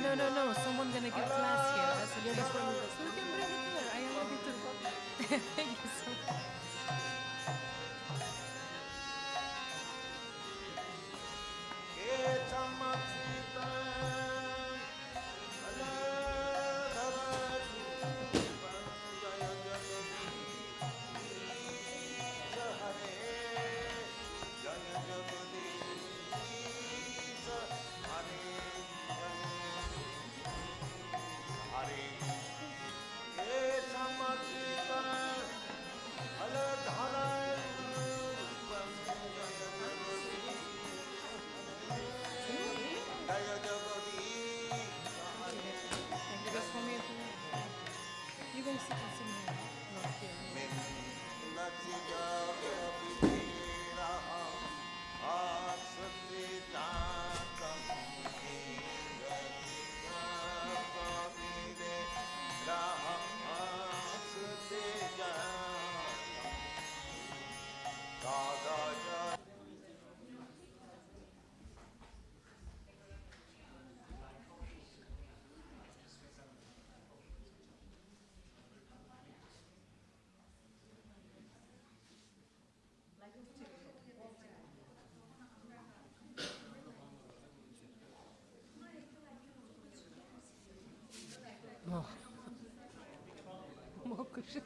No, no, no. Someone gonna give class here. I said, please bring this. So you can bring it here. I am ready to go. Thank you so much. Thank you. Just for me to... You guys sit and sing here. Not here. More. More cushion.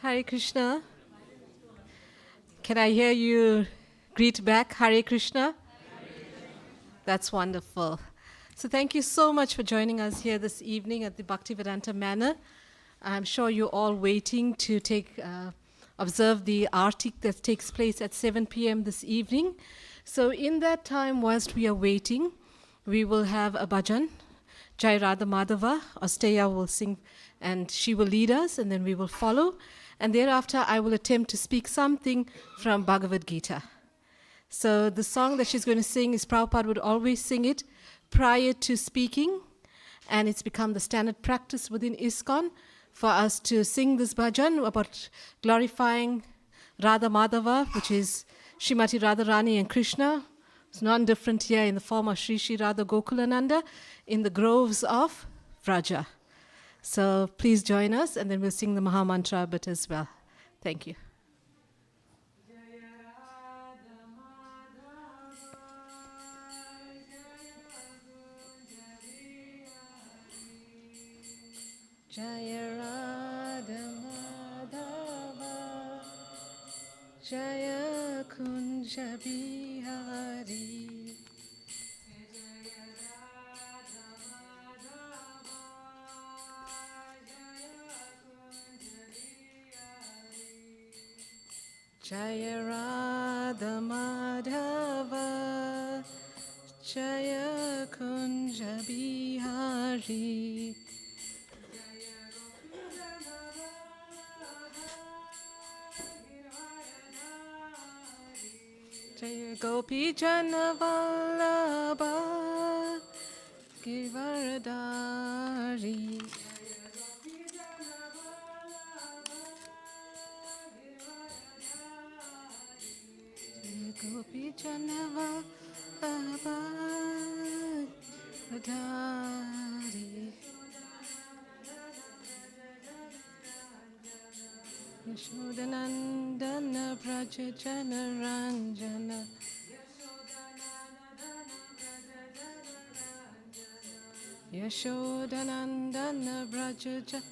Hare Krishna. Can I hear you greet back? Hare Krishna. That's wonderful. So thank you so much for joining us here this evening at the Bhaktivedanta Manor. I'm sure you're all waiting to observe the arti that takes place at 7 p.m. this evening. So in that time, whilst we are waiting, we will have a bhajan. Jai Radha Madhava, Osteya will sing and she will lead us and then we will follow. And thereafter, I will attempt to speak something from Bhagavad Gita. So the song that she's going to sing is Prabhupada would always sing it prior to speaking, and it's become the standard practice within ISKCON for us to sing this bhajan about glorifying Radha Madhava, which is Srimati Radharani and Krishna. It's non-different here in the form of Sri Sri Radha Gokulananda in the groves of Vraja. So please join us, and then we'll sing the Maha Mantra a bit as well. Thank you. Jaya Radha Madhava, Jaya Kunja Bihari. Jaya Radha Madhava, Jaya Kunja Bihari. Jaya Gopi Jana Vallabha Givaradari. Jaya Gopi Jana Vallabha Radhari Yashodanandana Braja Jana Ranjana Yashodanandana Braja Jana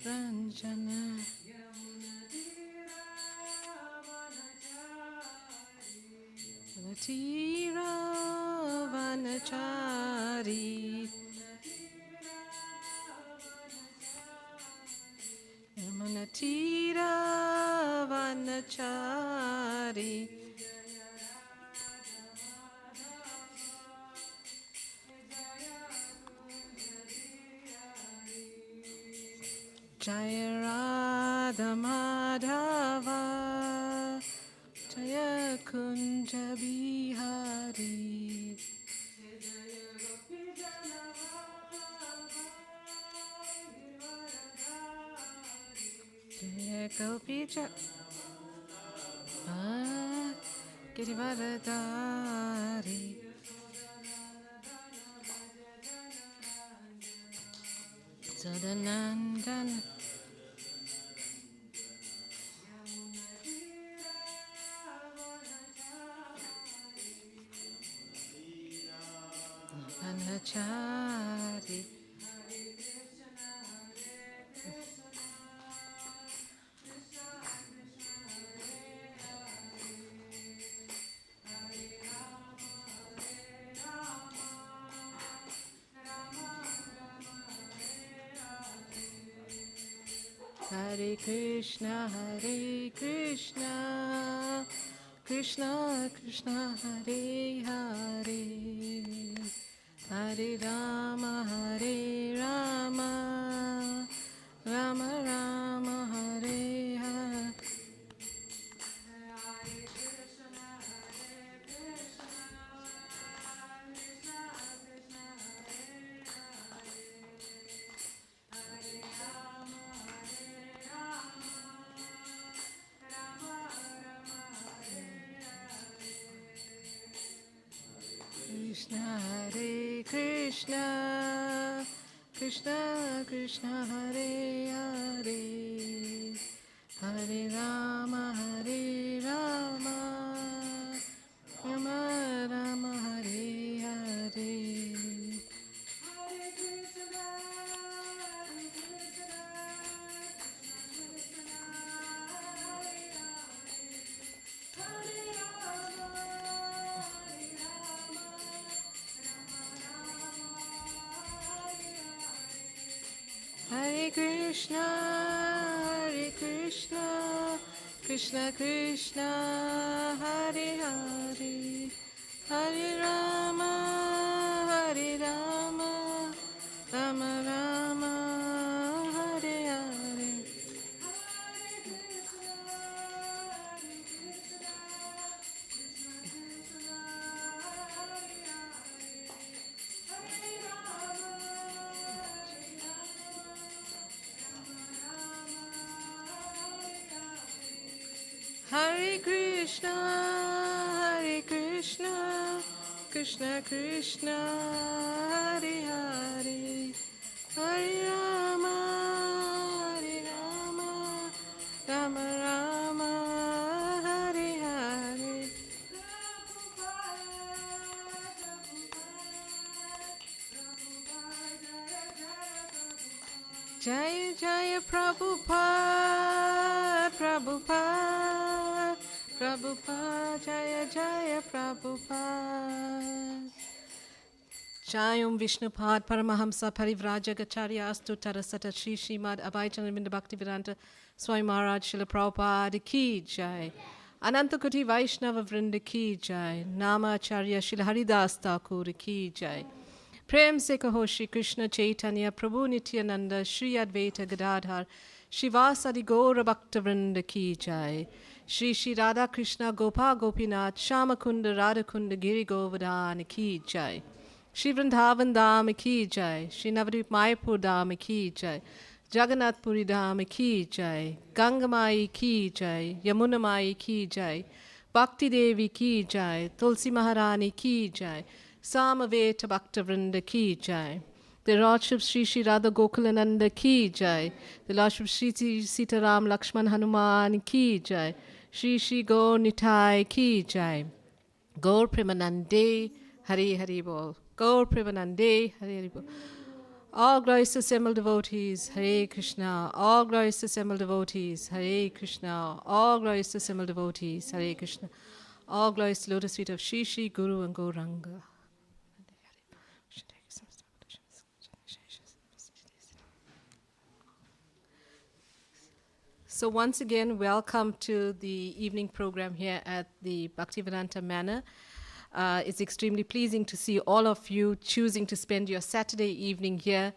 Ranjana Vanatira Vanachari Yamunatira Vanachari Jaya Radha Madhava Jaya Kunja Bihari Jaya Gopi Girivaradari Sadanandana Vanachari Hare Krishna, Krishna Krishna, Hare Hare, Hare Rama, Rama Rama, Hare Hare. Krishna Hare Krishna, Krishna Krishna, Hare Hare, Hare Rama, Rama Rama, Hare Hare. Hare Krishna, Krishna Krishna, Hare Hare, Hare Rama, Rama Rama, Hare Hare. Hare Krishna, Krishna Krishna, Hare Hare, Hare Rama, Rama Rama, Hare Hare. Jaya Jaya Prabhupada, Prabhupada, Prabhupada, Jaya Jaya Prabhupada. Jayam Vishnupad Paramahamsa Parivrajagacharya Astu Tarasata Shri Srimad Abhayachandravinda Bhaktivedanta Swami Maharaj Srila Prabhupada Ki Jai. Anantakoti Vaishnava Vrinda Ki Jai. Nama Acharya Srila Haridas Thakur Ki Jai. Prem se kaho Shri Krishna Chaitanya Prabhu Nityananda Shri Advaita Gadadhar Shivasadi Gaura Bhaktavrinda Ki Jai. Shri Shri Radha Krishna Gopa Gopinath Shamakunda Radhakunda Giri Govardhan Ki Jai. Shri Vrindavan Dham Ki Jai. Shri Navadvip Mayapur Dham Ki Jai. Jagannath Puri Dham Ki Jai. Gangamai Ki Jai. Yamunamai Ki Jai. Bhakti Devi Ki Jai. Tulsi Maharani Ki Jai. Samaveta Bhaktivinoda ki jai. The Lordship Sri Sri Radha Gokulananda ki jai. The Lordship Sri Sita Ram Lakshman Hanuman ki jai. Sri Sri Gaur Nitai ki jai. Gaur Premanande Hari Hari Bol. Gaur Premanande Hari Hari Bol. All glorious assembled devotees, Hare Krishna. All glorious assembled devotees, Hare Krishna. All glorious assembled devotees, Hare Krishna. All glorious lotus feet of Shri Shri Guru and Gauranga. So once again, welcome to the evening program here at the Bhaktivedanta Manor. It's extremely pleasing to see all of you choosing to spend your Saturday evening here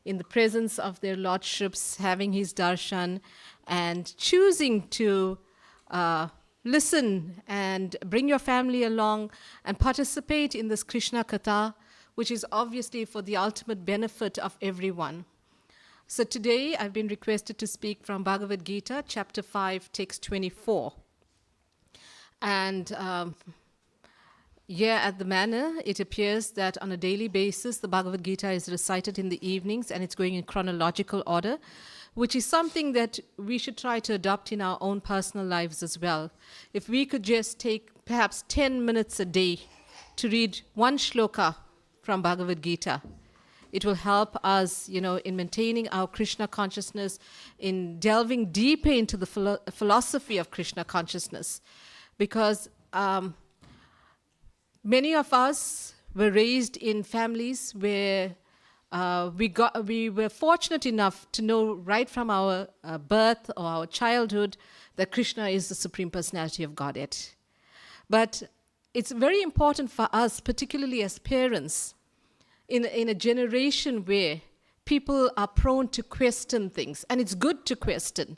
in the presence of their lordships, having his darshan, and choosing to listen and bring your family along and participate in this Krishna Katha, which is obviously for the ultimate benefit of everyone. So today I've been requested to speak from Bhagavad Gita, chapter 5, text 24. And here at the manor, it appears that on a daily basis, the Bhagavad Gita is recited in the evenings, and it's going in chronological order, which is something that we should try to adopt in our own personal lives as well. If we could just take perhaps 10 minutes a day to read one shloka from Bhagavad Gita, it will help us, in maintaining our Krishna consciousness, in delving deeper into the philosophy of Krishna consciousness. Because many of us were raised in families where we were fortunate enough to know right from our birth or our childhood that Krishna is the Supreme Personality of Godhead. But it's very important for us, particularly as parents, in a generation where people are prone to question things. And it's good to question,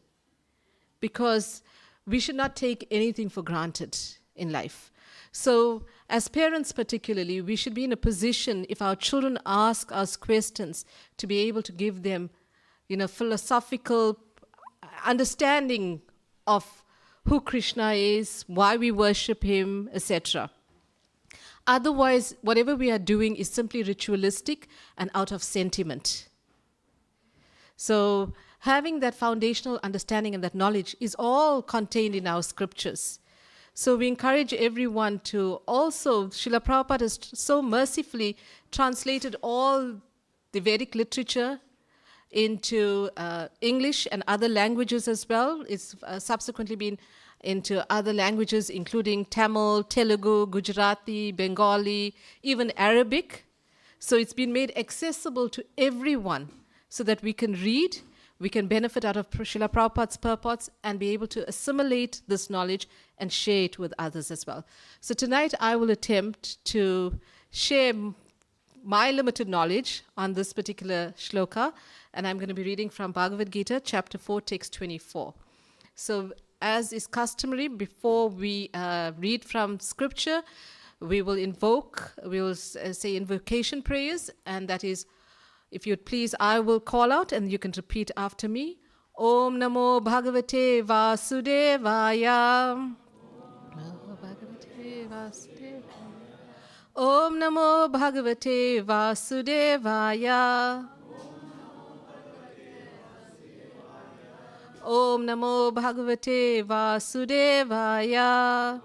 because we should not take anything for granted in life. So as parents particularly, we should be in a position, if our children ask us questions, to be able to give them, philosophical understanding of who Krishna is, why we worship him, etc. Otherwise, whatever we are doing is simply ritualistic and out of sentiment. So having that foundational understanding and that knowledge is all contained in our scriptures. So we encourage everyone to also, Srila Prabhupada has so mercifully translated all the Vedic literature into English and other languages as well. It's subsequently been into other languages, including Tamil, Telugu, Gujarati, Bengali, even Arabic. So it's been made accessible to everyone so that we can read, we can benefit out of Srila Prabhupada's purports and be able to assimilate this knowledge and share it with others as well. So tonight I will attempt to share my limited knowledge on this particular shloka, and I'm going to be reading from Bhagavad Gita, chapter 4, text 24. So as is customary, before we read from scripture, we will say invocation prayers, and that is, if you'd please, I will call out and you can repeat after me. Om Namo Bhagavate Vasudevaya. Om Namo Bhagavate Vasudevaya. Om Namo Bhagavate Vasudevaya.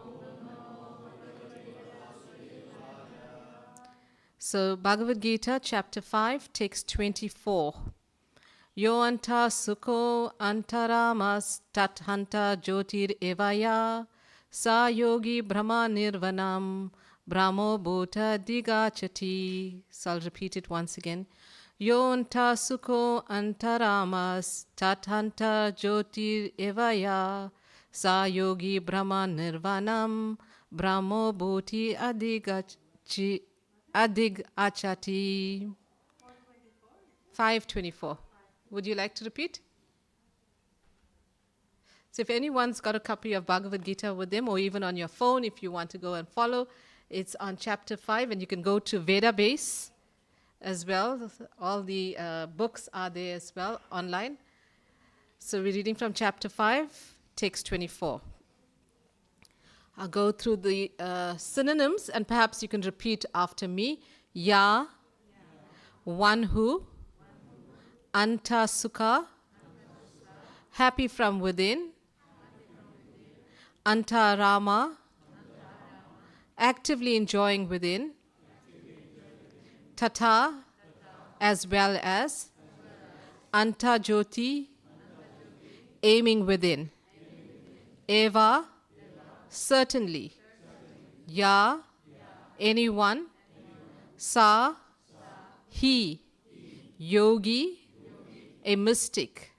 So, Bhagavad Gita, chapter 5, text 24. Yo anta sukho antaramas tathanta jyotir evaya sa yogi brahma nirvanam brahmo bhota digachati. So I'll repeat it once again. Yo anta sukho antaramas tathanta jyotir evaya sa yogi brahma nirvanam brahmo bhoti adigachati. 524. Would you like to repeat? So if anyone's got a copy of Bhagavad Gita with them, or even on your phone, if you want to go and follow, it's on chapter 5, and you can go to Veda Base as well. All the books are there as well online. So we're reading from chapter 5, text 24. I'll go through the synonyms and perhaps you can repeat after me. Ya, one who, anta sukha, happy from within, anta rama, actively enjoying within, tata, as well as, anta jyoti, aiming within, eva, certainly, ya, anyone, sa, he, yogi, a mystic,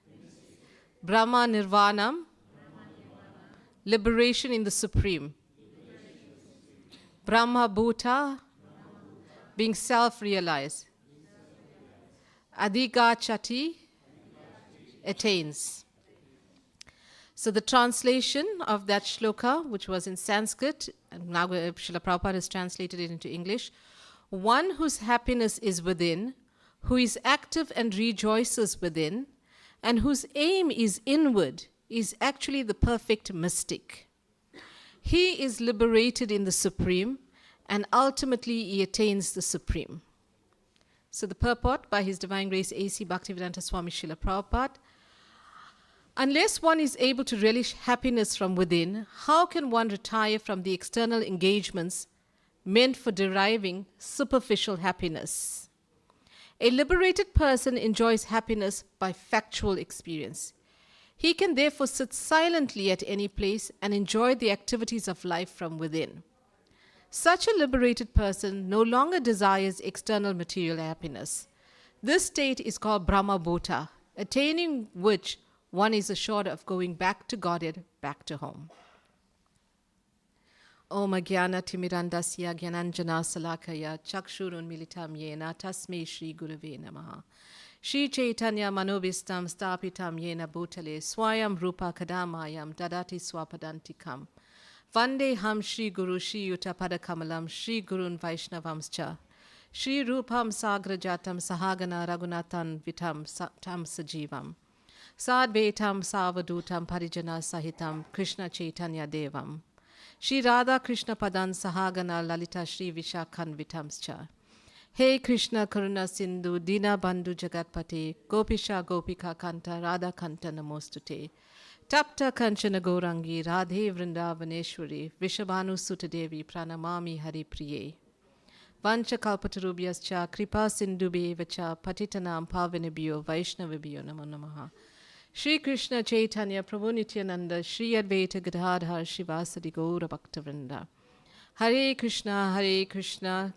Brahma Nirvanam, liberation in the Supreme, Brahma Bhuta, being self-realized, Adhigachati, attains. So the translation of that shloka, which was in Sanskrit, and now Srila Prabhupada has translated it into English, one whose happiness is within, who is active and rejoices within, and whose aim is inward, is actually the perfect mystic. He is liberated in the Supreme, and ultimately he attains the Supreme. So the purport by His Divine Grace A.C. Bhaktivedanta Swami Srila Prabhupada: unless one is able to relish happiness from within, how can one retire from the external engagements meant for deriving superficial happiness? A liberated person enjoys happiness by factual experience. He can therefore sit silently at any place and enjoy the activities of life from within. Such a liberated person no longer desires external material happiness. This state is called Brahma Bhuta, attaining which one is assured of going back to Godhead, back to home. Om Jnana Timirandasya Jnananjana Salakaya Chakshurun Militam Yena Tasmei Shri Gurave Namaha. Shri Chaitanya Manobhistam Stapitam Yena Bhutale Swayam Rupa Kadamayam Dadati Swapadantikam. Vande Ham Shri Guru Shri Yuta Padakamalam Shri Gurun Vaishnavamscha. Shri Rupam Sagrajatam Sahagana Raghunathan Vitam Tam Sajivam. Sadvetam Savadutam Parijana Sahitam Krishna Chaitanya Devam. Shri Radha Krishna Padan Sahagana Lalita Shri Vishakhan Vitamscha. Hey Krishna Karuna Sindhu Dina Bandhu Jagatpate Gopisha Gopika Kanta Radha Kanta Namostute. Tapta Kanchana Gourangi Radhe Vrindavaneshwari Vishabhanu Sutadevi Pranamami Hari Priye. Vancha Kalpatarubhyascha Kripa Sindhubhe Vacha Patitanam Pavanebhyo Vaishnavibhyo Namo Namaha. Shri Krishna Chaitanya Prabhu Nityananda Shri Advaita Gadadhar Shivasadi Gaura Bhaktavrinda. Hare Krishna,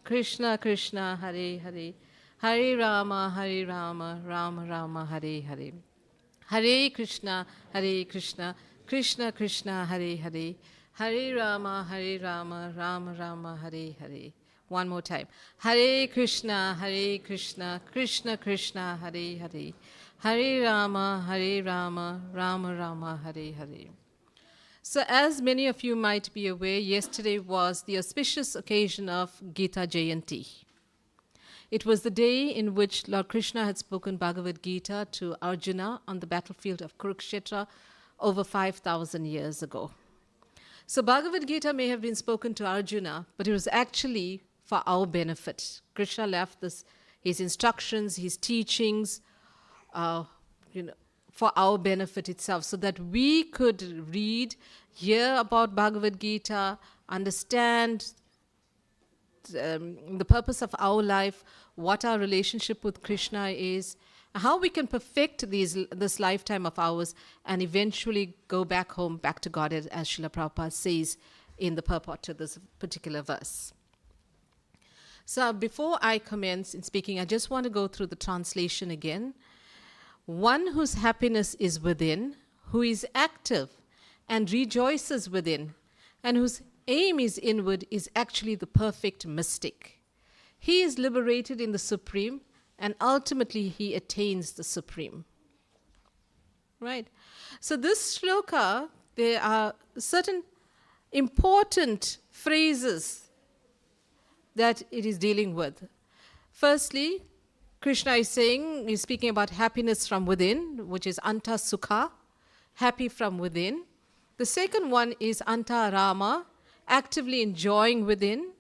Krishna Krishna, Hare Hare, Hare Rama, Rama Rama, Hare Hare. Hare Krishna, Krishna Krishna, Hare Hare, Hare Rama, Rama Rama, Hare Hare. One more time. Hare Krishna, Krishna Krishna, Hare Hare, Hare Rama, Rama Rama, Hare Hare. So as many of you might be aware, yesterday was the auspicious occasion of Gita Jayanti. It was the day in which Lord Krishna had spoken Bhagavad Gita to Arjuna on the battlefield of Kurukshetra over 5,000 years ago. So Bhagavad Gita may have been spoken to Arjuna, but it was actually for our benefit. Krishna left his instructions, his teachings, for our benefit itself, so that we could read, hear about Bhagavad Gita, understand the purpose of our life, what our relationship with Krishna is, how we can perfect this lifetime of ours and eventually go back home, back to God, as Srila Prabhupada says in the purport to this particular verse. So before I commence in speaking, I just want to go through the translation again. One whose happiness is within, who is active and rejoices within, and whose aim is inward, is actually the perfect mystic. He is liberated in the Supreme, and ultimately he attains the Supreme. Right? So this shloka, there are certain important phrases that it is dealing with. Firstly, Krishna is saying, he's speaking about happiness from within, which is anta sukha, happy from within. The second one is anta rama, actively enjoying within.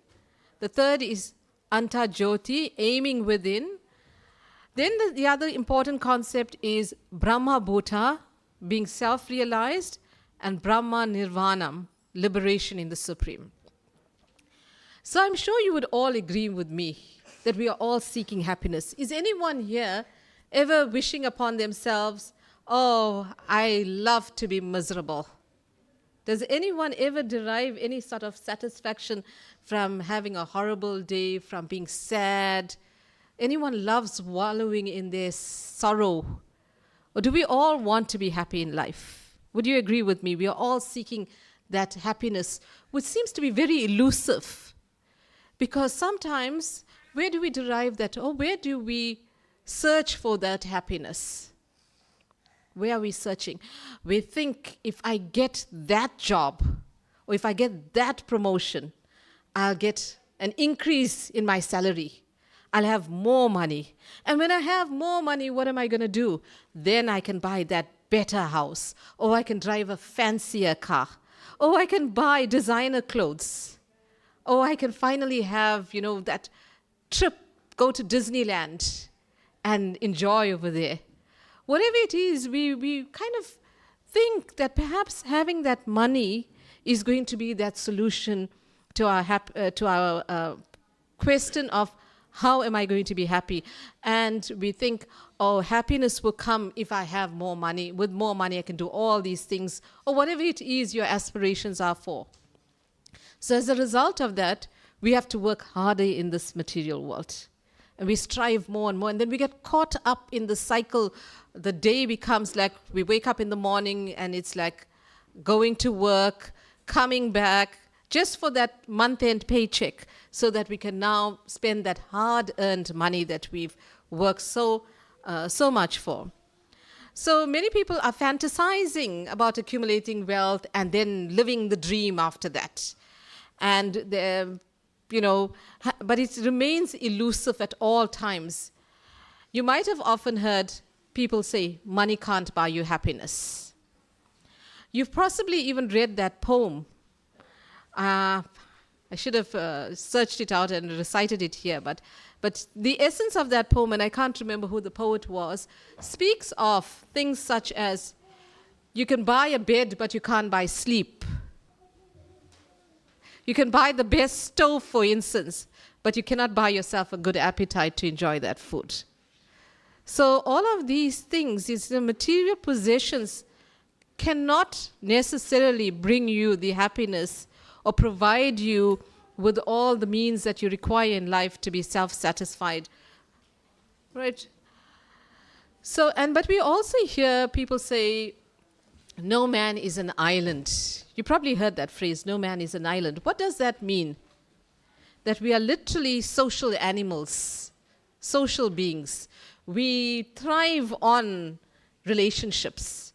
The third is anta jyoti, aiming within. Then the other important concept is Brahma Bhuta, being self-realized, and Brahma Nirvanam, liberation in the Supreme. So I'm sure you would all agree with me that we are all seeking happiness. Is anyone here ever wishing upon themselves, oh, I love to be miserable? Does anyone ever derive any sort of satisfaction from having a horrible day, from being sad? Anyone loves wallowing in their sorrow? Or do we all want to be happy in life? Would you agree with me? We are all seeking that happiness, which seems to be very elusive. Because sometimes, where do we derive that? Or where do we search for that happiness? Where are we searching? We think if I get that job, or if I get that promotion, I'll get an increase in my salary. I'll have more money. And when I have more money, what am I going to do? Then I can buy that better house, or I can drive a fancier car, or I can buy designer clothes, or I can finally have, that trip, go to Disneyland and enjoy over there. Whatever it is, we kind of think that perhaps having that money is going to be that solution to our question of how am I going to be happy? And we think, oh, happiness will come if I have more money. With more money, I can do all these things, or whatever it is your aspirations are for. So as a result of that, we have to work harder in this material world. And we strive more and more, and then we get caught up in the cycle. The day becomes like we wake up in the morning, and it's like going to work, coming back, just for that month-end paycheck, so that we can now spend that hard-earned money that we've worked so much for. So many people are fantasizing about accumulating wealth and then living the dream after that. And but it remains elusive at all times. You might have often heard people say, money can't buy you happiness. You've possibly even read that poem. I should have searched it out and recited it here, but the essence of that poem, and I can't remember who the poet was, speaks of things such as, you can buy a bed, but you can't buy sleep. You can buy the best stove, for instance, but you cannot buy yourself a good appetite to enjoy that food. So all of these things, the material possessions cannot necessarily bring you the happiness or provide you with all the means that you require in life to be self-satisfied. Right? So, but we also hear people say, no man is an island. You probably heard that phrase, no man is an island. What does that mean? That we are literally social animals, social beings. We thrive on relationships.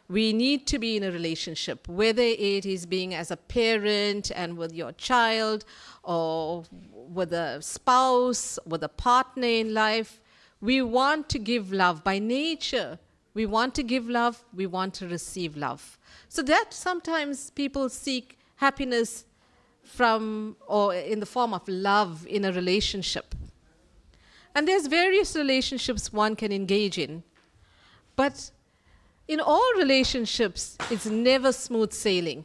We need to be in a relationship, whether it is being as a parent and with your child, or with a spouse, with a partner in life. We want to give love. By nature, we want to give love, we want to receive love. So that sometimes people seek happiness from, or in the form of love in a relationship. And there's various relationships one can engage in. But in all relationships, it's never smooth sailing.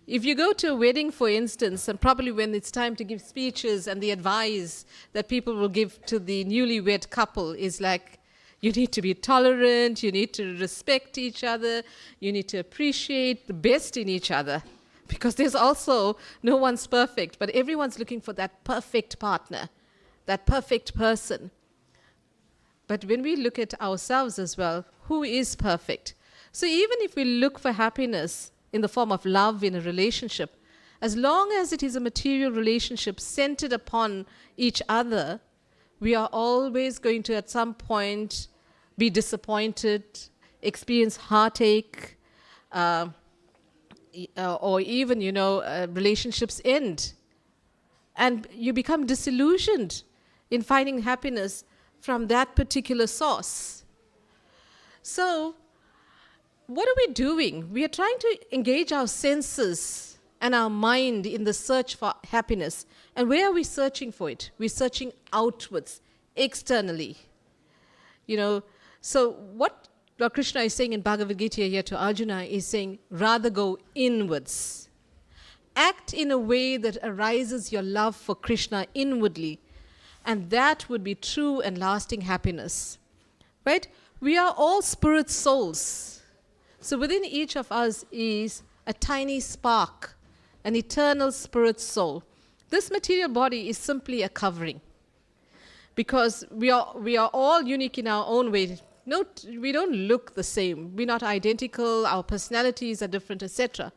If you go to a wedding, for instance, and probably when it's time to give speeches, and the advice that people will give to the newlywed couple is like, you need to be tolerant, you need to respect each other, you need to appreciate the best in each other. Because there's also, no one's perfect, but everyone's looking for that perfect partner, that perfect person. But when we look at ourselves as well, who is perfect? So even if we look for happiness in the form of love in a relationship, as long as it is a material relationship centered upon each other, we are always going to, at some point, be disappointed, experience heartache, or even, relationships end. And you become disillusioned in finding happiness from that particular source. So, what are we doing? We are trying to engage our senses and our mind in the search for happiness. And where are we searching for it? We're searching outwards, externally. So what Lord Krishna is saying in Bhagavad Gita here to Arjuna is saying, rather go inwards. Act in a way that arises your love for Krishna inwardly, and that would be true and lasting happiness. Right? We are all spirit souls. So within each of us is a tiny spark, an eternal spirit soul. This material body is simply a covering, because we are all unique in our own way. No, we don't look the same. We're not identical. Our personalities are different, etc.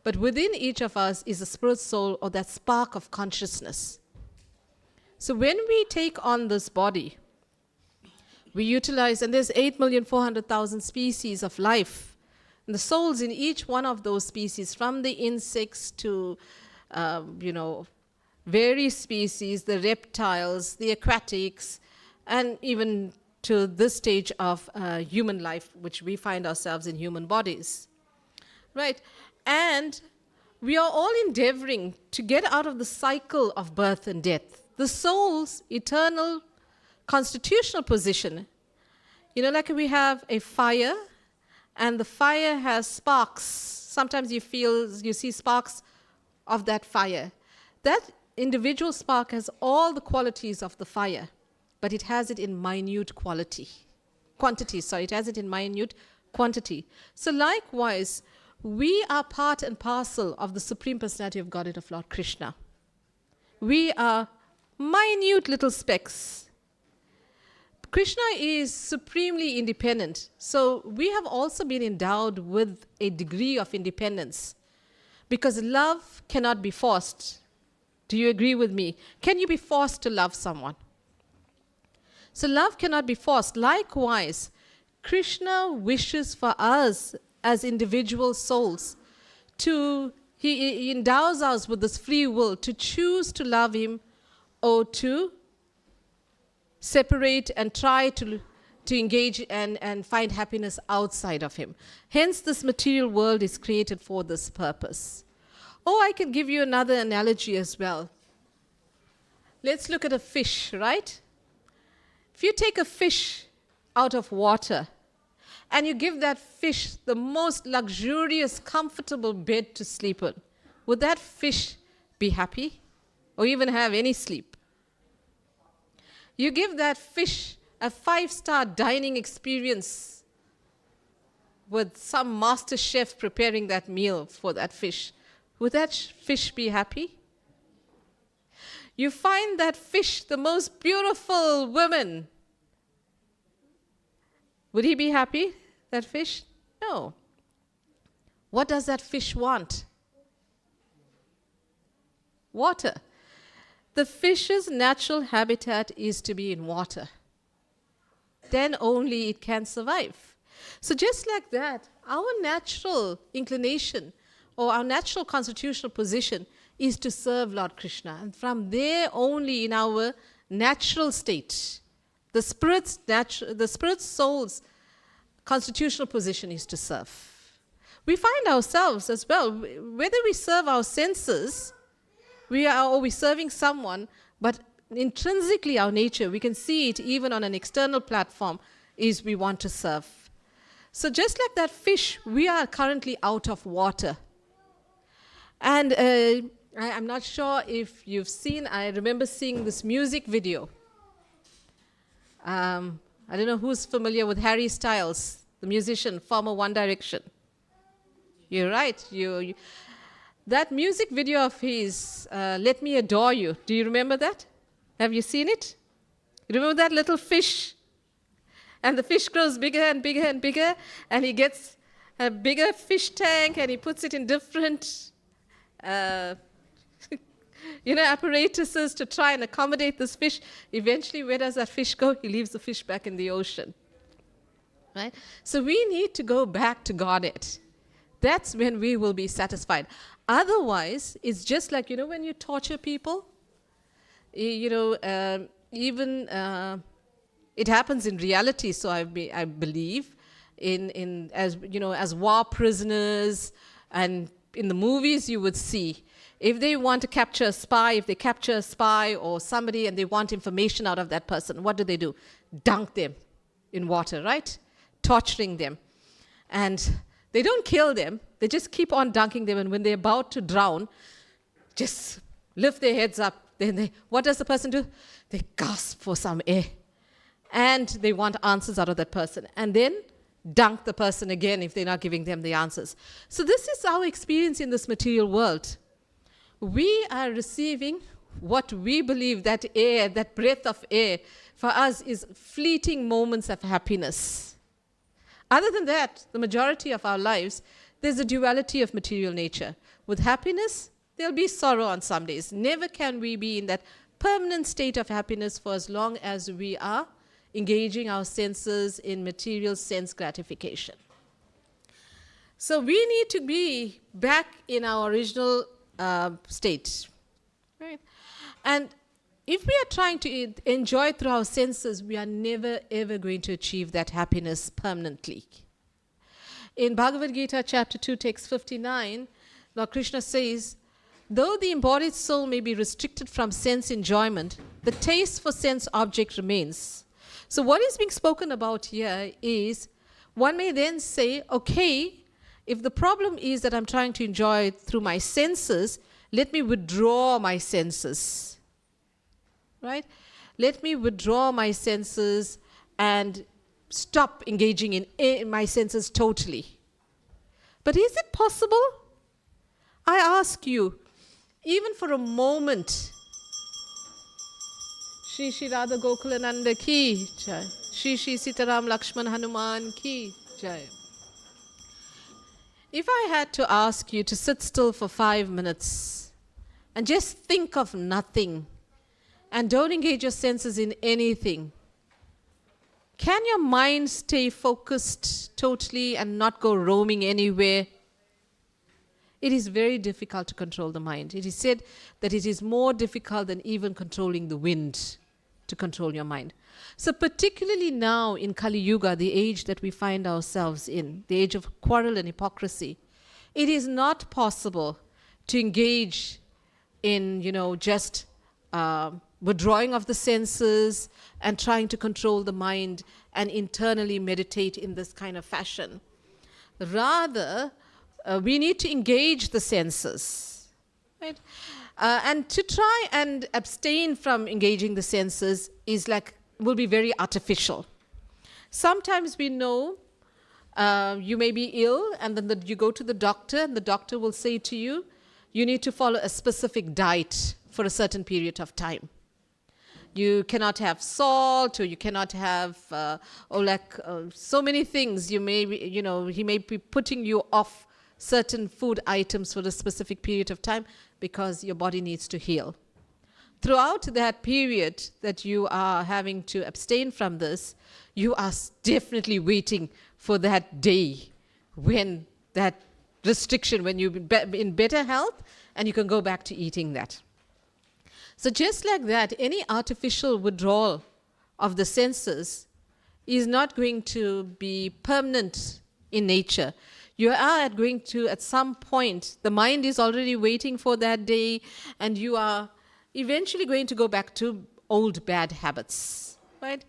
But within each of us is a spirit soul, or that spark of consciousness. So when we take on this body, we utilize, and there's 8,400,000 species of life. And the souls in each one of those species, from the insects to, various species, the reptiles, the aquatics, and even to this stage of human life, which we find ourselves in human bodies. Right? And we are all endeavoring to get out of the cycle of birth and death. The soul's eternal constitutional position, like we have a fire, and the fire has sparks. Sometimes you see sparks of that fire. That individual spark has all the qualities of the fire, but it has it in minute quantity. It has it in minute quantity. So likewise, we are part and parcel of the Supreme Personality of Godhead of Lord Krishna. We are minute little specks. Krishna is supremely independent. So we have also been endowed with a degree of independence, because love cannot be forced. Do you agree with me? Can you be forced to love someone? So love cannot be forced. Likewise, Krishna wishes for us as individual souls he endows us with this free will to choose to love him, or to separate and try to engage and find happiness outside of him. Hence, this material world is created for this purpose. I can give you another analogy as well. Let's look at a fish, right? If you take a fish out of water and you give that fish the most luxurious, comfortable bed to sleep in, would that fish be happy or even have any sleep? You give that fish a 5-star dining experience with some master chef preparing that meal for that fish. Would that fish be happy? You find that fish the most beautiful woman. Would he be happy, that fish? No. What does that fish want? Water. The fish's natural habitat is to be in water. Then only it can survive. So just like that, our natural inclination or our natural constitutional position is to serve Lord Krishna. And from there only, in our natural state, the spirit's soul's constitutional position is to serve. We find ourselves as well, whether we serve our senses, we're serving someone, but intrinsically our nature, we can see it even on an external platform, is we want to serve. So just like that fish, we are currently out of water. And I'm not sure if you've seen, I remember seeing this music video. I don't know who's familiar with Harry Styles, the musician, former One Direction. You're right. That music video of his, Let Me Adore You, do you remember that? Have you seen it? You remember that little fish? And the fish grows bigger and bigger and bigger, and he gets a bigger fish tank, and he puts it in different apparatuses to try and accommodate this fish. Eventually, where does that fish go? He leaves the fish back in the ocean. Right? So we need to go back to Godhead. That's when we will be satisfied. Otherwise, it's just like, when you torture people, it happens in reality, so I believe, as war prisoners and in the movies you would see, if they want to capture a spy, if they capture a spy or somebody and they want information out of that person, what do? Dunk them in water, right? Torturing them. And they don't kill them. They just keep on dunking them. And when they're about to drown, just lift their heads up. Then what does the person do? They gasp for some air. And they want answers out of that person. And then dunk the person again if they're not giving them the answers. So this is our experience in this material world. We are receiving what we believe that air, that breath of air, for us is fleeting moments of happiness. Other than that, the majority of our lives, there's a duality of material nature. With happiness, there'll be sorrow on some days. Never can we be in that permanent state of happiness for as long as we are engaging our senses in material sense gratification. So we need to be back in our original state, right? And if we are trying to enjoy through our senses, we are never ever going to achieve that happiness permanently. In Bhagavad Gita chapter 2 text 59, Lord Krishna says, though the embodied soul may be restricted from sense enjoyment, the taste for sense object remains. So what is being spoken about here is, one may then say, okay, if the problem is that I'm trying to enjoy through my senses, let me withdraw my senses, right? Let me withdraw my senses and stop engaging in my senses totally. But is it possible? I ask you, even for a moment, Shri Shri Radha Gokulananda ki jai, Shri Shri Sitaram Lakshman Hanuman ki jai. If I had to ask you to sit still for 5 minutes and just think of nothing and don't engage your senses in anything, can your mind stay focused totally and not go roaming anywhere? It is very difficult to control the mind. It is said that it is more difficult than even controlling the wind to control your mind. So particularly now in Kali Yuga, the age that we find ourselves in, the age of quarrel and hypocrisy, it is not possible to engage in, just withdrawing of the senses and trying to control the mind and internally meditate in this kind of fashion. Rather, we need to engage the senses, right? And to try and abstain from engaging the senses will be very artificial. Sometimes we know you may be ill, and then you go to the doctor, and the doctor will say to you, you need to follow a specific diet for a certain period of time. You cannot have salt, or you cannot have, so many things. He may be putting you off certain food items for a specific period of time because your body needs to heal. Throughout that period that you are having to abstain from this, you are definitely waiting for that day when that restriction, when you're in better health and you can go back to eating that. So just like that, any artificial withdrawal of the senses is not going to be permanent in nature. You are going to, at some point, the mind is already waiting for that day, and you are eventually going to go back to old bad habits, right?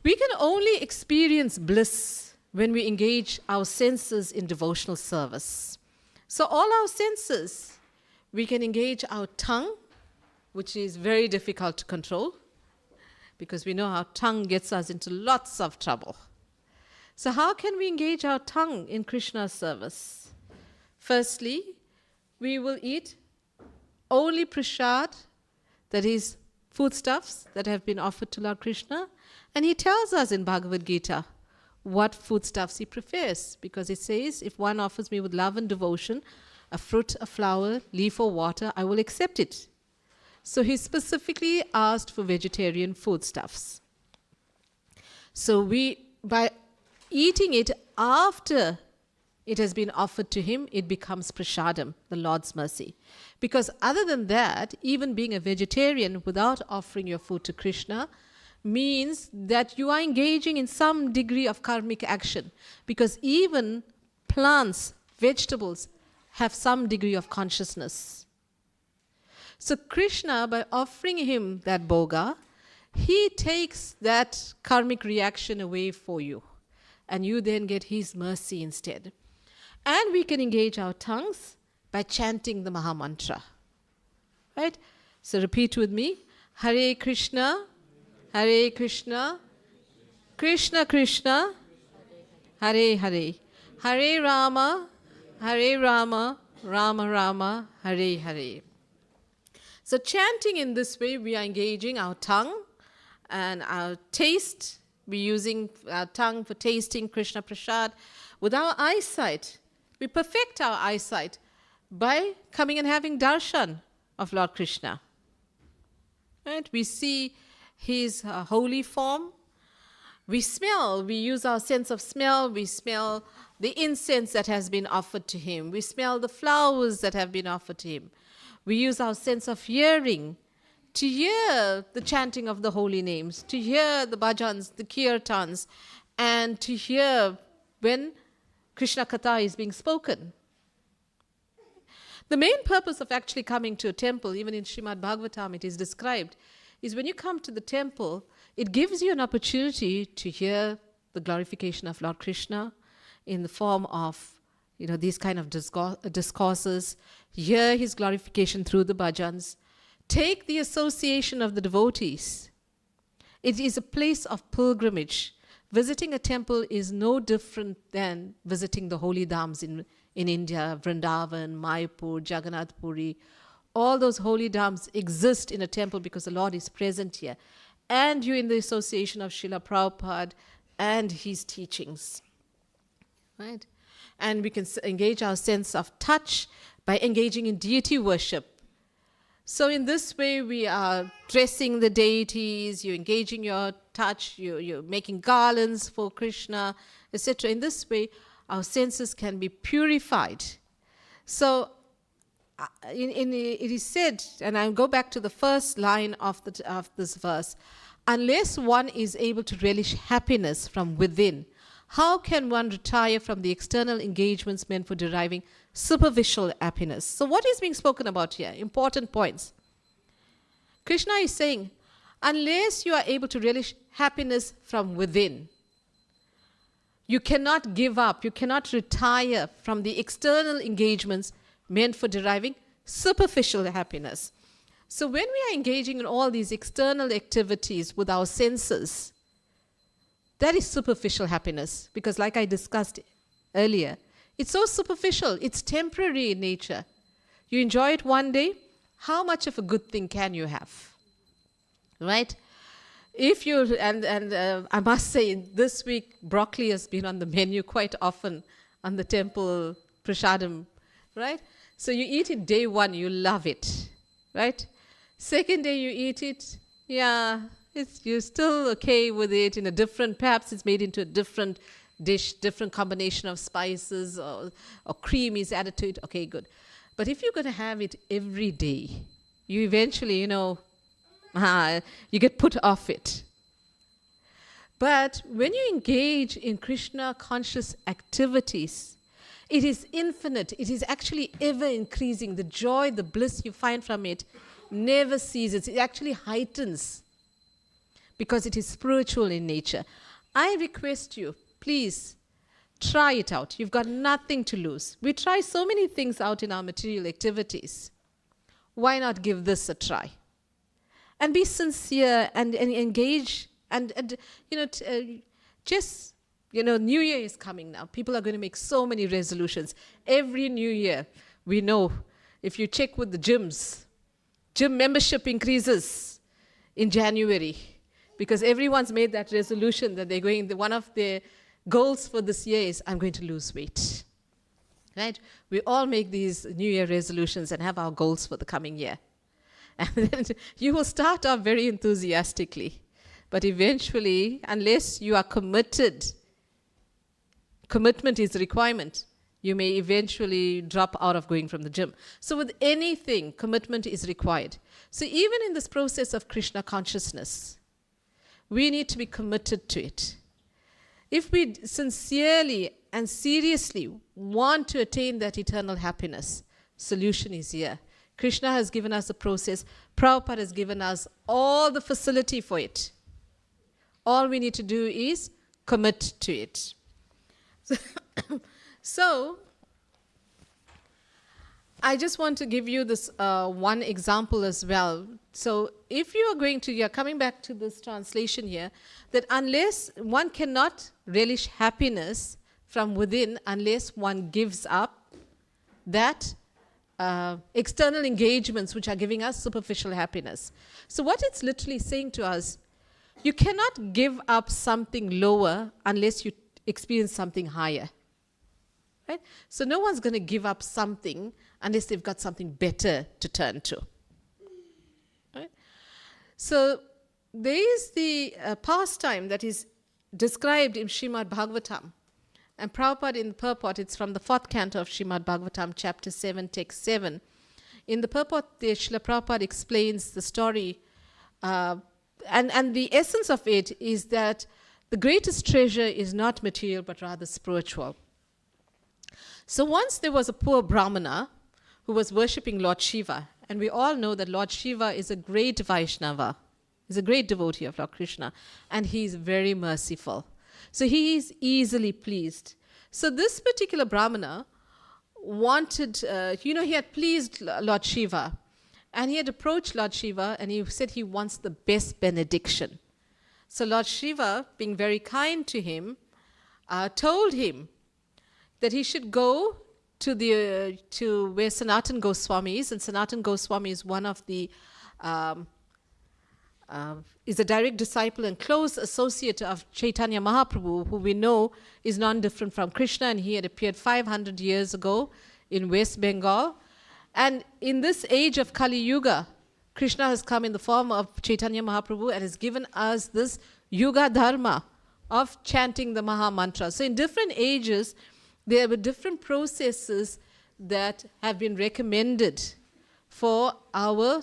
We can only experience bliss when we engage our senses in devotional service. So all our senses, we can engage our tongue, which is very difficult to control, because we know our tongue gets us into lots of trouble. So how can we engage our tongue in Krishna's service? Firstly, we will eat only prasad, that is foodstuffs that have been offered to Lord Krishna. And he tells us in Bhagavad Gita what foodstuffs he prefers, because it says, if one offers me with love and devotion a fruit, a flower, leaf or water, I will accept it. So he specifically asked for vegetarian foodstuffs. So by eating it after it has been offered to him, it becomes prasadam, the Lord's mercy. Because other than that, even being a vegetarian without offering your food to Krishna means that you are engaging in some degree of karmic action. Because even plants, vegetables, have some degree of consciousness. So Krishna, by offering him that bhoga, he takes that karmic reaction away for you. And you then get his mercy instead. And we can engage our tongues by chanting the Maha Mantra. Right? So repeat with me. Hare Krishna, Hare Krishna, Krishna Krishna, Hare Hare. Hare Rama, Hare Rama, Rama Rama, Hare Hare. So chanting in this way, we are engaging our tongue and our taste. We're using our tongue for tasting Krishna Prasad. With our eyesight, we perfect our eyesight by coming and having darshan of Lord Krishna. Right? We see his holy form. We smell, we use our sense of smell. We smell the incense that has been offered to him. We smell the flowers that have been offered to him. We use our sense of hearing to hear the chanting of the holy names, to hear the bhajans, the kirtans, and to hear when Krishna Katha is being spoken. The main purpose of actually coming to a temple, even in Srimad Bhagavatam it is described, is when you come to the temple, it gives you an opportunity to hear the glorification of Lord Krishna in the form of these kind of discourses, hear his glorification through the bhajans, take the association of the devotees. It is a place of pilgrimage. Visiting a temple is no different than visiting the holy dhams in India, Vrindavan, Mayapur, Jagannath Puri. All those holy dhams exist in a temple because the Lord is present here. And you're in the association of Srila Prabhupada and his teachings. Right? And we can engage our sense of touch by engaging in deity worship. So in this way, we are dressing the deities, you're engaging your touch, you're making garlands for Krishna, etc. In this way, our senses can be purified. So it is said, and I'll go back to the first line of this verse, unless one is able to relish happiness from within, how can one retire from the external engagements meant for deriving superficial happiness? So what is being spoken about here? Important points. Krishna is saying, unless you are able to relish happiness from within, you cannot give up, you cannot retire from the external engagements meant for deriving superficial happiness. So when we are engaging in all these external activities with our senses, that is superficial happiness, because like I discussed earlier, it's so superficial, it's temporary in nature. You enjoy it one day, how much of a good thing can you have? Right? If you, I must say, this week, broccoli has been on the menu quite often on the temple prasadam, right? So you eat it day one, you love it, right? Second day you eat it, yeah, you're still okay with it in a different, perhaps it's made into a different dish, different combination of spices or cream is added to it, okay, good. But if you're going to have it every day, you eventually, you get put off it. But when you engage in Krishna conscious activities, it is infinite. It is actually ever increasing. The joy, the bliss you find from it never ceases. It actually heightens because it is spiritual in nature. I request you, please, try it out. You've got nothing to lose. We try so many things out in our material activities. Why not give this a try? And be sincere and engage New Year is coming now. People are going to make so many resolutions. Every New Year, we know, if you check with the gyms, gym membership increases in January because everyone's made that resolution that they're going, one of their goals for this year is, I'm going to lose weight. Right? We all make these New Year resolutions and have our goals for the coming year. And then you will start off very enthusiastically. But eventually, unless you are committed, commitment is a requirement, you may eventually drop out of going from the gym. So with anything, commitment is required. So even in this process of Krishna consciousness, we need to be committed to it. If we sincerely and seriously want to attain that eternal happiness, solution is here. Krishna has given us the process. Prabhupada has given us all the facility for it. All we need to do is commit to it. So I just want to give you this one example as well. So if you're coming back to this translation here, that unless one cannot relish happiness from within unless one gives up that external engagements which are giving us superficial happiness. So what it's literally saying to us, you cannot give up something lower unless you experience something higher. Right? So no one's going to give up something unless they've got something better to turn to. Right? So there is the pastime that is described in Srimad Bhagavatam. And Prabhupada in the purport, it's from the 4th canto of Srimad Bhagavatam, chapter 7, text 7. In the purport, there, Srila Prabhupada explains the story, and the essence of it is that the greatest treasure is not material, but rather spiritual. So once there was a poor Brahmana who was worshipping Lord Shiva, and we all know that Lord Shiva is a great Vaishnava, is a great devotee of Lord Krishna, and he is very merciful. So he is easily pleased. So this particular Brahmana wanted, he had pleased Lord Shiva, and he had approached Lord Shiva, and he said he wants the best benediction. So Lord Shiva, being very kind to him, told him that he should go to where Sanatan Goswami is, and Sanatan Goswami is one of the is a direct disciple and close associate of Chaitanya Mahaprabhu, who we know is none different from Krishna, and he had appeared 500 years ago in West Bengal. And in this age of Kali Yuga, Krishna has come in the form of Chaitanya Mahaprabhu and has given us this Yuga Dharma of chanting the Maha Mantra. So in different ages, there were different processes that have been recommended for our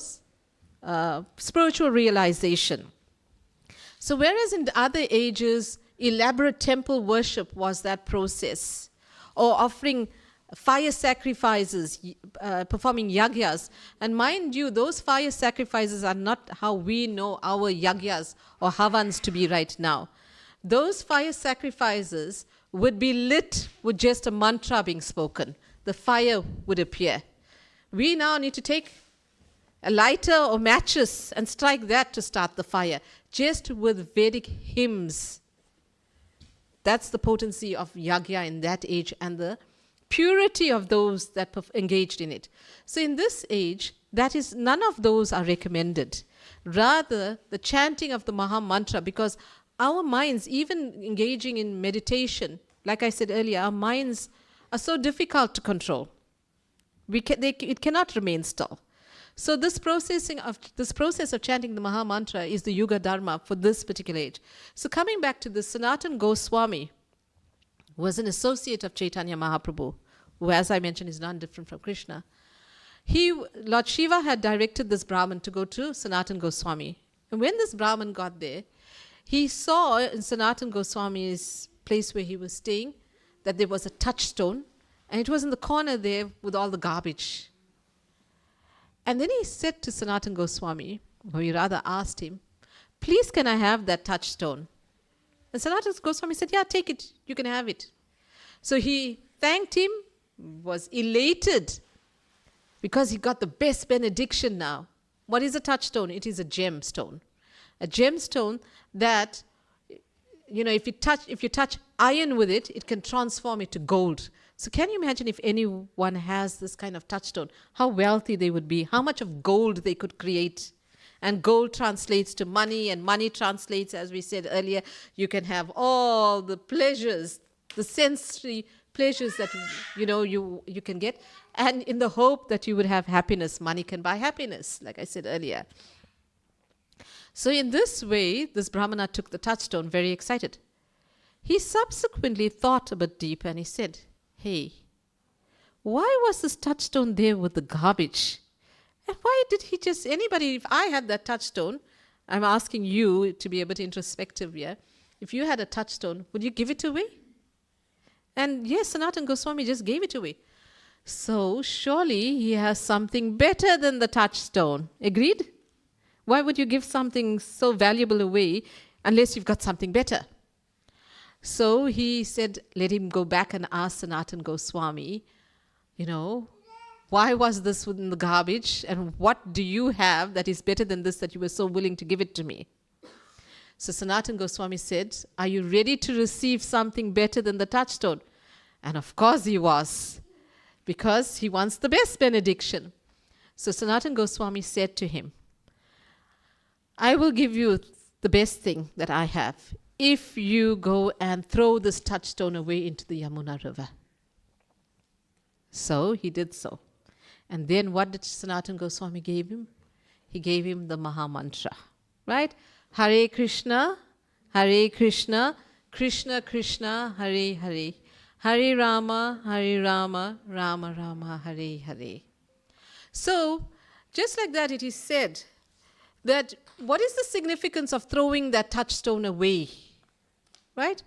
spiritual realization. So whereas in the other ages, elaborate temple worship was that process, or offering fire sacrifices, performing yagyas. And mind you, those fire sacrifices are not how we know our yagyas or havans to be right now. Those fire sacrifices would be lit with just a mantra being spoken. The fire would appear. We now need to take a lighter or matches and strike that to start the fire, just with Vedic hymns. That's the potency of yagya in that age and the purity of those that engaged in it. So in this age, none of those are recommended. Rather, the chanting of the Maha Mantra, because our minds, even engaging in meditation, like I said earlier, our minds are so difficult to control. It cannot remain still. So this process of chanting the Maha Mantra is the Yuga Dharma for this particular age. So coming back to this, Sanatan Goswami was an associate of Chaitanya Mahaprabhu, who, as I mentioned, is none different from Krishna. Lord Shiva had directed this Brahmin to go to Sanatan Goswami. And when this Brahmin got there, he saw in Sanatan Goswami's place where he was staying that there was a touchstone, and it was in the corner there with all the garbage. And then he said to Sanatan Goswami, or he rather asked him, please can I have that touchstone? And Sanatan Goswami said, yeah, take it, you can have it. So he thanked him, was elated, because he got the best benediction now. What is a touchstone? It is a gemstone. A gemstone that, if you touch iron with it, it can transform it to gold. So can you imagine if anyone has this kind of touchstone, how wealthy they would be, how much of gold they could create. And gold translates to money, and money translates, as we said earlier, you can have all the pleasures, the sensory pleasures that you can get, and in the hope that you would have happiness. Money can buy happiness, like I said earlier. So in this way, this Brahmana took the touchstone, very excited. He subsequently thought a bit deeper, and he said, hey, why was this touchstone there with the garbage? And why did he if I had that touchstone, I'm asking you to be a bit introspective here, if you had a touchstone, would you give it away? And yes, Sanatana Goswami just gave it away. So surely he has something better than the touchstone. Agreed? Why would you give something so valuable away unless you've got something better? So he said, let him go back and ask Sanatana Goswami, why was this in the garbage, and what do you have that is better than this that you were so willing to give it to me? So Sanatana Goswami said, are you ready to receive something better than the touchstone? And of course he was, because he wants the best benediction. So Sanatana Goswami said to him, I will give you the best thing that I have if you go and throw this touchstone away into the Yamuna River. So he did so. And then what did Sanatana Goswami give him? He gave him the Maha Mantra, right? Hare Krishna, Krishna Krishna, Hare Hare. Hare Rama, Rama Rama, Hare Hare. So, just like that, it is said that what is the significance of throwing that touchstone away? Right?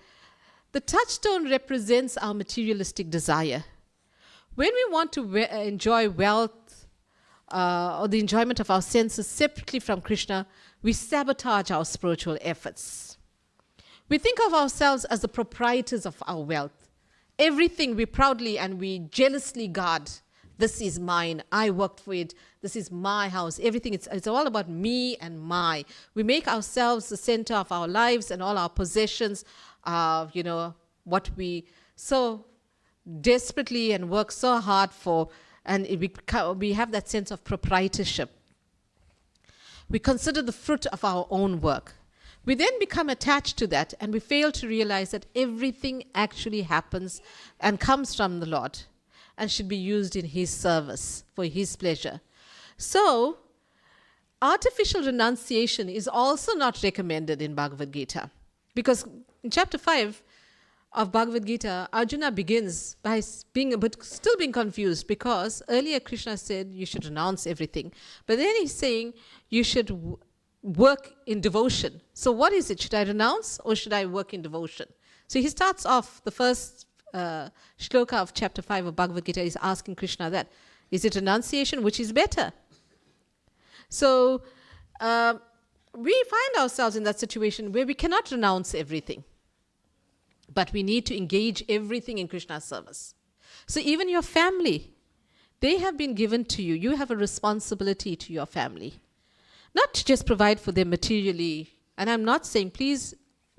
The touchstone represents our materialistic desire. When we want to enjoy wealth or the enjoyment of our senses separately from Krishna, we sabotage our spiritual efforts. We think of ourselves as the proprietors of our wealth. Everything we proudly and we jealously guard. This is mine. I worked for it. This is my house. Everything, it's all about me and my. We make ourselves the center of our lives and all our possessions, what we so desperately and work so hard for, and we have that sense of proprietorship. We consider the fruit of our own work. We then become attached to that, and we fail to realize that everything actually happens and comes from the Lord and should be used in His service for His pleasure. So, artificial renunciation is also not recommended in Bhagavad Gita, because in chapter 5 of Bhagavad Gita, Arjuna begins by still being confused, because earlier Krishna said you should renounce everything, but then he's saying you should work in devotion. So what is it? Should I renounce or should I work in devotion? So he starts off the first shloka of chapter 5 of Bhagavad Gita is asking Krishna that. Is it renunciation? Which is better? So we find ourselves in that situation where we cannot renounce everything, but we need to engage everything in Krishna's service. So even your family, they have been given to you. You have a responsibility to your family. Not to just provide for them materially. And I'm not saying, please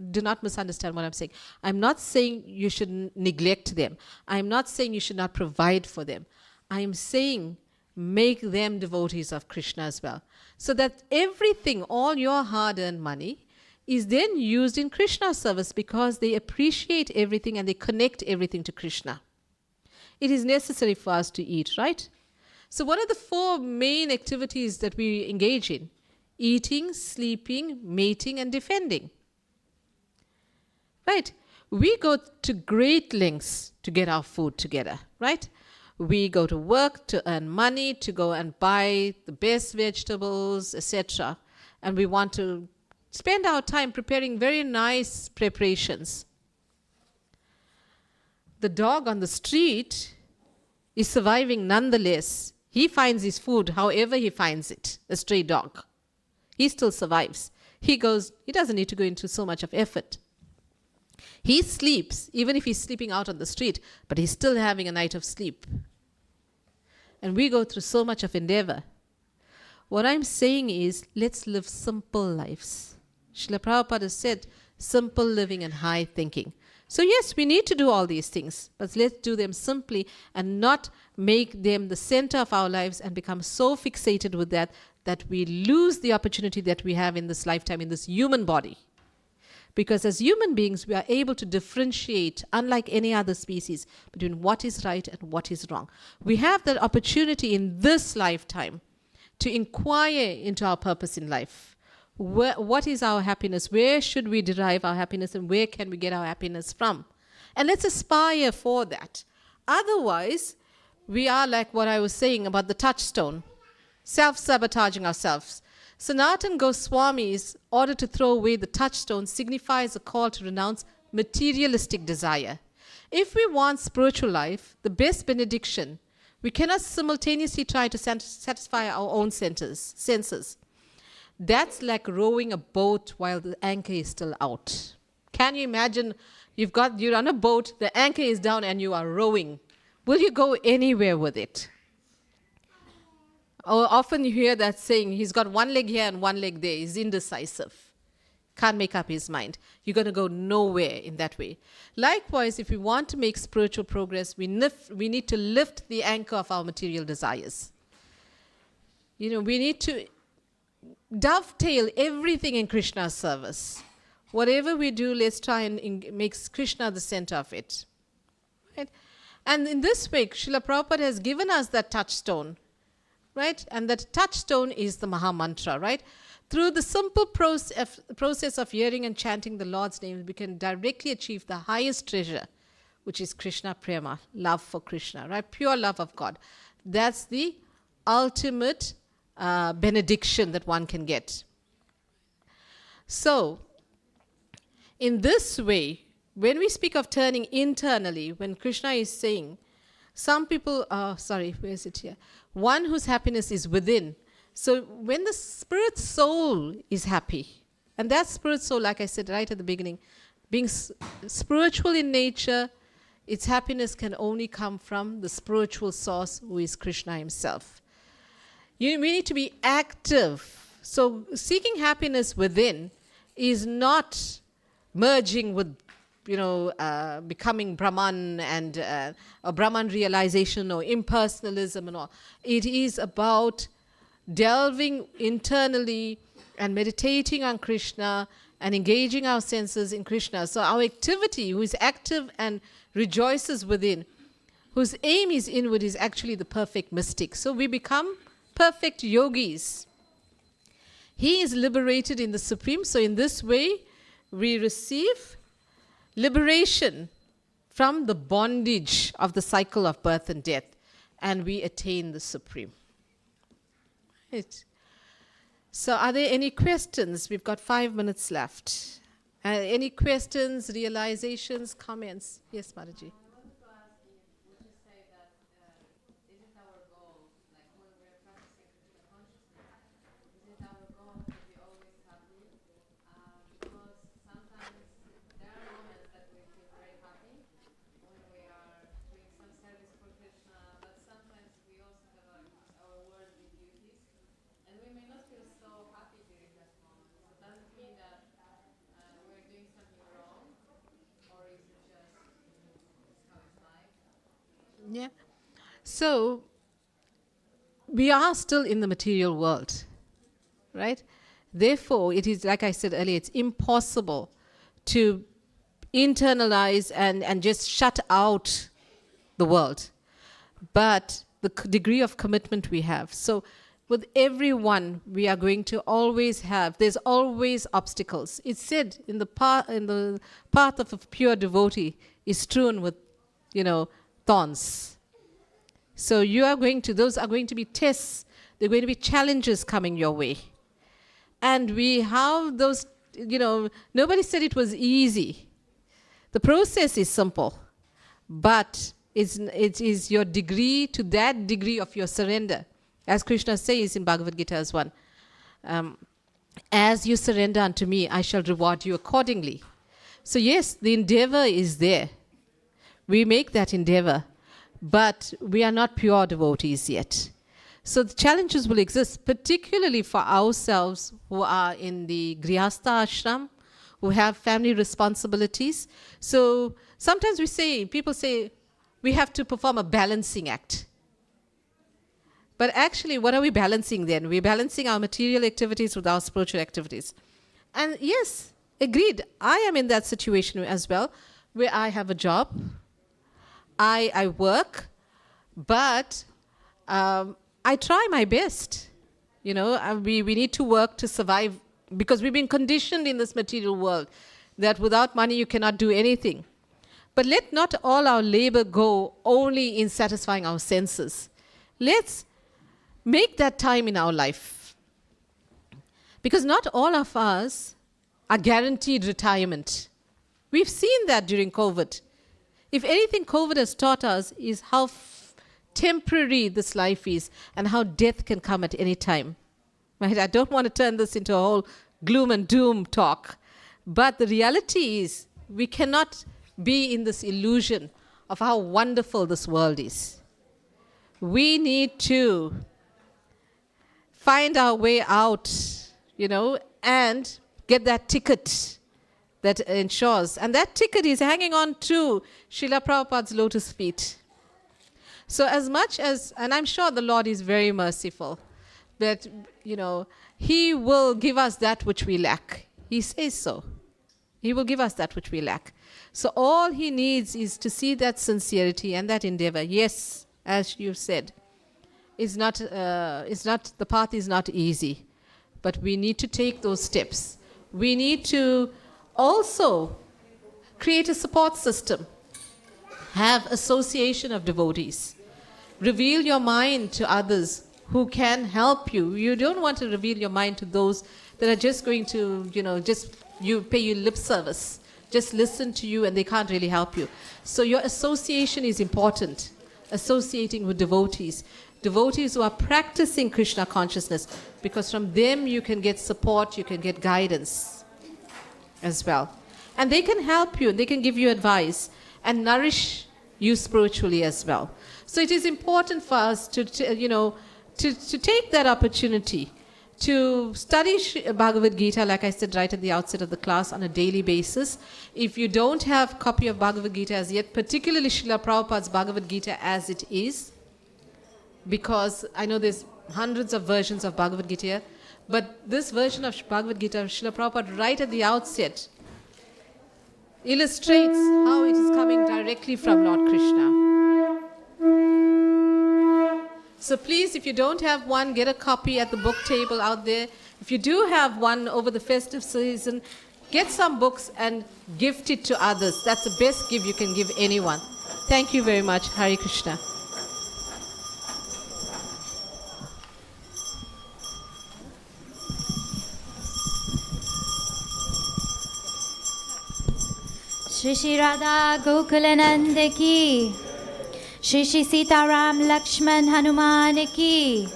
do not misunderstand what I'm saying. I'm not saying you should neglect them. I'm not saying you should not provide for them. I'm saying make them devotees of Krishna as well. So that everything, all your hard-earned money, is then used in Krishna's service, because they appreciate everything and they connect everything to Krishna. It is necessary for us to eat, right? So what are the 4 main activities that we engage in? Eating, sleeping, mating, and defending. Right? We go to great lengths to get our food together, right? We go to work to earn money, to go and buy the best vegetables, etc. And we want to spend our time preparing very nice preparations. The dog on the street is surviving nonetheless. He finds his food however he finds it, a stray dog. He still survives. He doesn't need to go into so much of effort. He sleeps, even if he's sleeping out on the street, but he's still having a night of sleep. And we go through so much of endeavor. What I'm saying is, let's live simple lives. Srila Prabhupada said, simple living and high thinking. So yes, we need to do all these things, but let's do them simply and not make them the center of our lives and become so fixated with that we lose the opportunity that we have in this lifetime, in this human body. Because as human beings, we are able to differentiate, unlike any other species, between what is right and what is wrong. We have that opportunity in this lifetime to inquire into our purpose in life. What is our happiness? Where should we derive our happiness, and where can we get our happiness from? And let's aspire for that. Otherwise, we are like what I was saying about the touchstone, self-sabotaging ourselves. Sanatana Goswami's order to throw away the touchstone signifies a call to renounce materialistic desire. If we want spiritual life, the best benediction, we cannot simultaneously try to satisfy our own senses. That's like rowing a boat while the anchor is still out. Can you imagine you're on a boat, the anchor is down and you are rowing. Will you go anywhere with it? Or often you hear that saying, he's got one leg here and one leg there. He's indecisive. Can't make up his mind. You're going to go nowhere in that way. Likewise, if we want to make spiritual progress, we need to lift the anchor of our material desires. We need to dovetail everything in Krishna's service. Whatever we do, let's try and make Krishna the center of it. Right? And in this way, Srila Prabhupada has given us that touchstone. Right? And that touchstone is the Maha Mantra, right? Through the simple process of hearing and chanting the Lord's name, we can directly achieve the highest treasure, which is Krishna Prema, love for Krishna, right? Pure love of God. That's the ultimate benediction that one can get. So, in this way, when we speak of turning internally, when Krishna is saying, some people, where is it here? One whose happiness is within. So when the spirit soul is happy, and that spirit soul, like I said right at the beginning, being spiritual in nature, its happiness can only come from the spiritual source, who is Krishna himself. We need to be active. So seeking happiness within is not merging with becoming Brahman and a Brahman realization or impersonalism and all. It is about delving internally and meditating on Krishna and engaging our senses in Krishna. So our activity, who is active and rejoices within, whose aim is inward, is actually the perfect mystic. So we become perfect yogis. He is liberated in the Supreme. So in this way, we receive liberation from the bondage of the cycle of birth and death, and we attain the Supreme. Right. So are there any questions? We've got 5 minutes left. Any questions, realizations, comments? Yes, Maraji. Yeah. So we are still in the material world, right? Therefore, it is, like I said earlier, it's impossible to internalize and just shut out the world. But the degree of commitment we have. So with everyone, we are going to always have, there's always obstacles. It's said in the path of a pure devotee is strewn with, thorns. So those are going to be tests. There are going to be challenges coming your way. And we have those, nobody said it was easy. The process is simple, but it is your degree to that degree of your surrender. As Krishna says in Bhagavad Gita as one, as you surrender unto me, I shall reward you accordingly. So yes, the endeavor is there. We make that endeavor, but we are not pure devotees yet. So the challenges will exist, particularly for ourselves who are in the Grihastha ashram, who have family responsibilities. So sometimes people say, we have to perform a balancing act. But actually, what are we balancing then? We're balancing our material activities with our spiritual activities. And yes, agreed, I am in that situation as well, where I have a job, I work, but I try my best. We need to work to survive, because we've been conditioned in this material world that without money you cannot do anything. But let not all our labor go only in satisfying our senses. Let's make that time in our life. Because not all of us are guaranteed retirement. We've seen that during COVID. If anything COVID has taught us is how temporary this life is and how death can come at any time. Right? I don't want to turn this into a whole gloom and doom talk. But the reality is we cannot be in this illusion of how wonderful this world is. We need to find our way out, and get that ticket that ensures. And that ticket is hanging on to Srila Prabhupada's lotus feet. So as much as, and I'm sure the Lord is very merciful, that, He will give us that which we lack. He says so. He will give us that which we lack. So all He needs is to see that sincerity and that endeavor. Yes, as you said, the path is not easy, but we need to take those steps. We need to also create a support system, have association of devotees, reveal your mind to others who can help you. You don't want to reveal your mind to those that are just going to, pay you lip service, just listen to you and they can't really help you. So your association is important, associating with devotees who are practicing Krishna consciousness, because from them you can get support, you can get guidance as well. And they can help you, they can give you advice and nourish you spiritually as well. So it is important for us to take that opportunity to study Bhagavad Gita, like I said right at the outset of the class, on a daily basis. If you don't have a copy of Bhagavad Gita as yet, particularly Srila Prabhupada's Bhagavad Gita as it is, because I know there's hundreds of versions of Bhagavad Gita, but this version of Bhagavad Gita, Srila Prabhupada right at the outset illustrates how it is coming directly from Lord Krishna. So please, if you don't have one, get a copy at the book table out there. If you do have one over the festive season, get some books and gift it to others. That's the best gift you can give anyone. Thank you very much. Hare Krishna. Shri Shri Radha Gokulananda ki, Shri Shri Sitaram Lakshman Hanuman ki,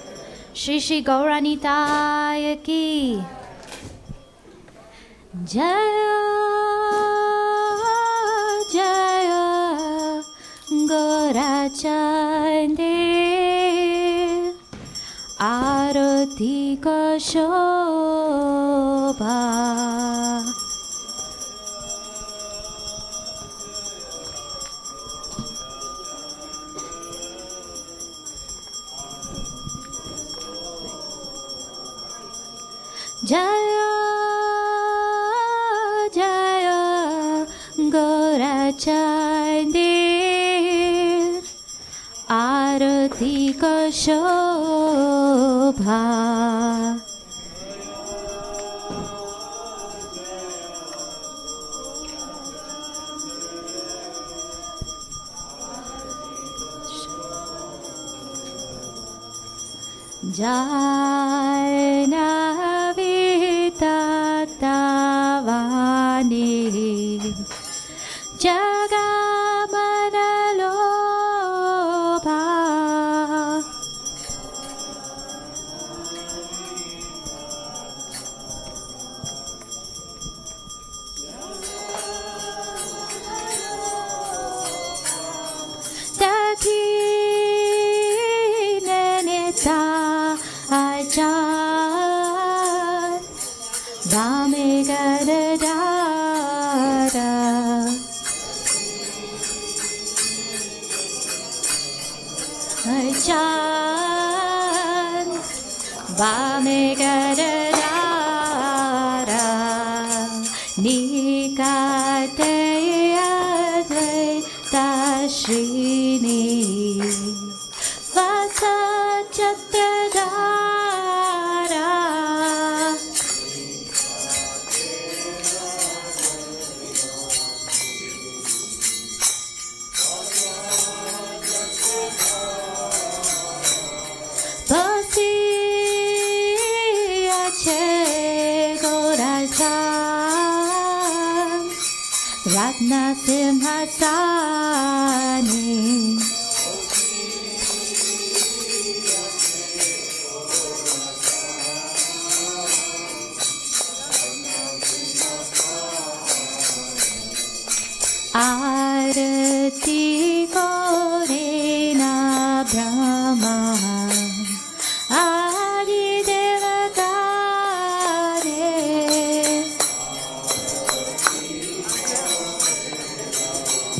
Shri Shri Gauranitaya ki. Jaya Jaya Gaurachande Arati Ka Shobha. Jaya Jaya Gaurachande Arati Ka Shobha. Jana Vitatavani Jagamanalobha. Dakinanita Ajan Vamegadadara Ajan Vamegadadara Nikate Advaita Srini Vasa Chatradara Basi Ache Gorajan Ratna Simhasane